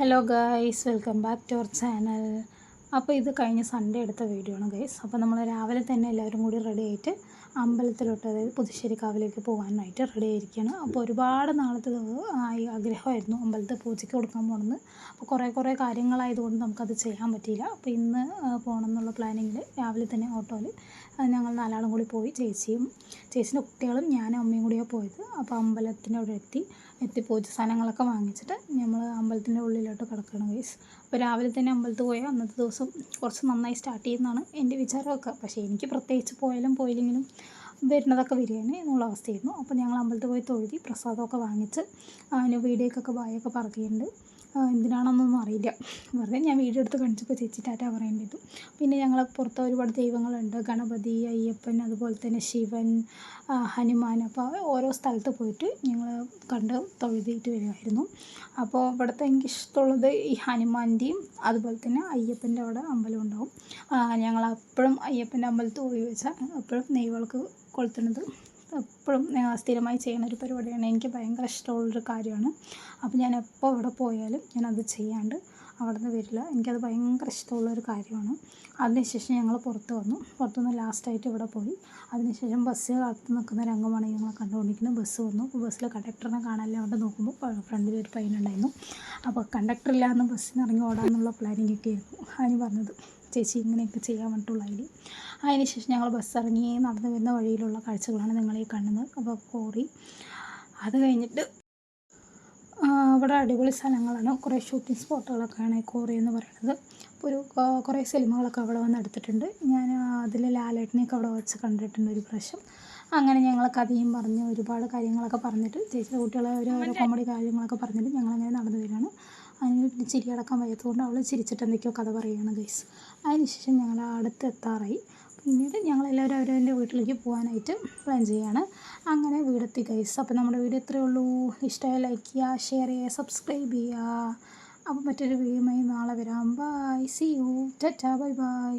Hello guys, welcome back to our channel. അപ്പോൾ ഇത് കഴിഞ്ഞ സൺഡേ എടുത്ത വീഡിയോ ആണ് ഗൈസ്. അപ്പോൾ നമ്മൾ രാവിലെ തന്നെ എല്ലാവരും കൂടി റെഡി ആയിട്ട് അമ്പലത്തിലോട്ട്, അതായത് പുതുശ്ശേരിക്കാവിലേക്ക് പോകാനായിട്ട് റെഡി ആയിരിക്കുകയാണ്. അപ്പോൾ ഒരുപാട് നാളത്തെ ആഗ്രഹമായിരുന്നു അമ്പലത്തിൽ പൂജയ്ക്ക് കൊടുക്കാൻ പോകണമെന്ന്. അപ്പോൾ കുറേ കാര്യങ്ങളായതുകൊണ്ട് നമുക്കത് ചെയ്യാൻ പറ്റിയില്ല. അപ്പോൾ ഇന്ന് പോകണം എന്നുള്ള പ്ലാനിങ്ങിൽ രാവിലെ തന്നെ ഓട്ടോയിൽ ഞങ്ങൾ നാലാളും കൂടി പോയി. ചേച്ചീൻ്റെ കുട്ടികളും ഞാനും അമ്മയും കൂടിയാണ് പോയത്. അപ്പോൾ അമ്പലത്തിൻ്റെ അവിടെ എത്തി പൂജ സാധനങ്ങളൊക്കെ വാങ്ങിച്ചിട്ട് നമ്മൾ അമ്പലത്തിൻ്റെ ഉള്ളിലോട്ട് കിടക്കണം ഗൈസ്. അപ്പോൾ രാവിലെ തന്നെ അമ്പലത്തിൽ പോയാൽ അന്നത്തെ ദിവസം കുറച്ച് നന്നായി സ്റ്റാർട്ട് ചെയ്യുന്നതാണ് എൻ്റെ വിചാരമൊക്കെ. പക്ഷേ എനിക്ക് പ്രത്യേകിച്ച് പോയാലും പോയില്ലെങ്കിലും വരുന്നതൊക്കെ വരികയാണ് എന്നുള്ള അവസ്ഥയായിരുന്നു. അപ്പോൾ ഞങ്ങൾ അമ്പലത്തിൽ പോയി തൊഴുതി പ്രസാദമൊക്കെ വാങ്ങിച്ച് അതിന് വീഡിയോക്കൊക്കെ ബായൊക്കെ പറയുന്നുണ്ട്. എന്തിനാണെന്നൊന്നും അറിയില്ല, വെറുതെ ഞാൻ വീഡിയോ എടുത്ത് കാണിച്ചപ്പോൾ ചേച്ചി ടാറ്റ പറയേണ്ടത്. പിന്നെ ഞങ്ങൾ പുറത്ത് ഒരുപാട് ദൈവങ്ങളുണ്ട്, ഗണപതി, അയ്യപ്പൻ, അതുപോലെ തന്നെ ശിവൻ, ഹനുമാൻ. അപ്പോൾ ഓരോ സ്ഥലത്ത് പോയിട്ട് ഞങ്ങൾ കണ്ട് തൊഴുതിയിട്ട് വരുമായിരുന്നു. അപ്പോൾ ഇവിടുത്തെ എനിക്കിഷ്ടമുള്ളത് ഈ ഹനുമാൻ്റെയും അതുപോലെ തന്നെ അയ്യപ്പൻ്റെ അവിടെ അമ്പലം ഉണ്ടാവും. ഞങ്ങൾ എപ്പോഴും അയ്യപ്പൻ്റെ അമ്പലത്തിൽ പോയി വെച്ചാൽ എപ്പോഴും നെയ്വിളക്ക് കൊളുത്തുന്നത് എപ്പോഴും സ്ഥിരമായി ചെയ്യുന്ന ഒരു പരിപാടിയാണ്. എനിക്ക് ഭയങ്കര ഇഷ്ടമുള്ളൊരു കാര്യമാണ്. അപ്പോൾ ഞാൻ എപ്പോൾ അവിടെ പോയാലും ഞാനത് ചെയ്യാണ്ട് അവിടെ നിന്ന് വരില്ല. എനിക്കത് ഭയങ്കര ഇഷ്ടമുള്ളൊരു കാര്യമാണ്. അതിനുശേഷം ഞങ്ങൾ പുറത്തുനിന്ന് ലാസ്റ്റായിട്ട് ഇവിടെ പോയി. അതിനുശേഷം ബസ് കാത്ത് നിൽക്കുന്ന രംഗമാണ് ഞങ്ങൾ കണ്ടുകൊണ്ടിരിക്കുന്നത്. ബസ് വന്നു. ബസ്സിൽ കണ്ടക്ടറിനെ കാണാനില്ല. അവിടെ നോക്കുമ്പോൾ ഫ്രണ്ടിൽ ഒരു പയ്യനുണ്ടായിരുന്നു. അപ്പോൾ കണ്ടക്ടറില്ലാന്ന് ബസ്സിന് ഇറങ്ങി ഓടാമെന്നുള്ള പ്ലാനിങ്ങൊക്കെ ആയിരുന്നു അതിന് പറഞ്ഞത്. ചേച്ചി ഇങ്ങനെയൊക്കെ ചെയ്യാൻ വേണ്ടിയിട്ടുള്ള ഐഡിയ. അതിനുശേഷം ഞങ്ങൾ ബസ് ഇറങ്ങി നടന്നു വരുന്ന വഴിയിലുള്ള കാഴ്ചകളാണ് നിങ്ങളീ കാണുന്നത്. അപ്പോൾ കോറി, അത് കഴിഞ്ഞിട്ട് ഇവിടെ അടിപൊളി സ്ഥലങ്ങളാണ്, കുറേ ഷൂട്ടിംഗ് സ്പോട്ടുകളൊക്കെയാണ് കോറി എന്ന് പറയുന്നത്. അപ്പോൾ കുറേ സിനിമകളൊക്കെ അവിടെ വന്ന് എടുത്തിട്ടുണ്ട്. ഞാൻ അതിൽ ലാലേട്ടനെയൊക്കെ അവിടെ വെച്ച് കണ്ടിട്ടുണ്ട് ഒരു പ്രാവശ്യം. അങ്ങനെ ഞങ്ങൾ കഥയും പറഞ്ഞ് ഒരുപാട് കാര്യങ്ങളൊക്കെ പറഞ്ഞിട്ട് ചേച്ചിയുടെ കുട്ടികളെ ഓരോ കോമഡി കാര്യങ്ങളൊക്കെ പറഞ്ഞിട്ട് ഞങ്ങളങ്ങനെ നടന്നു വരികയാണ്. അതിന് ചിരിയടക്കാൻ വയ്യാത്തതുകൊണ്ട് അവൾ ചിരിച്ചിട്ട് എന്തൊക്കെയോ കഥ പറയുകയാണ് ഗൈസ്. അതിനുശേഷം ഞങ്ങൾ അടുത്തെത്താറായി. പിന്നീട് ഞങ്ങളെല്ലാവരും അവരവൻ്റെ വീട്ടിലേക്ക് പോകാനായിട്ട് പ്ലാൻ ചെയ്യുകയാണ്. അങ്ങനെ വീടെത്തി ഗൈസ്. അപ്പോൾ നമ്മുടെ വീഡിയോ ഇത്രയേ ഉള്ളൂ. ഇഷ്ടമായി ലൈക്ക് ചെയ്യുക, ഷെയർ ചെയ്യുക, സബ്സ്ക്രൈബ് ചെയ്യുക. അപ്പോൾ മറ്റൊരു വീഡിയോയുമായി നാളെ വരാം. Bye, see you, tata, bye by.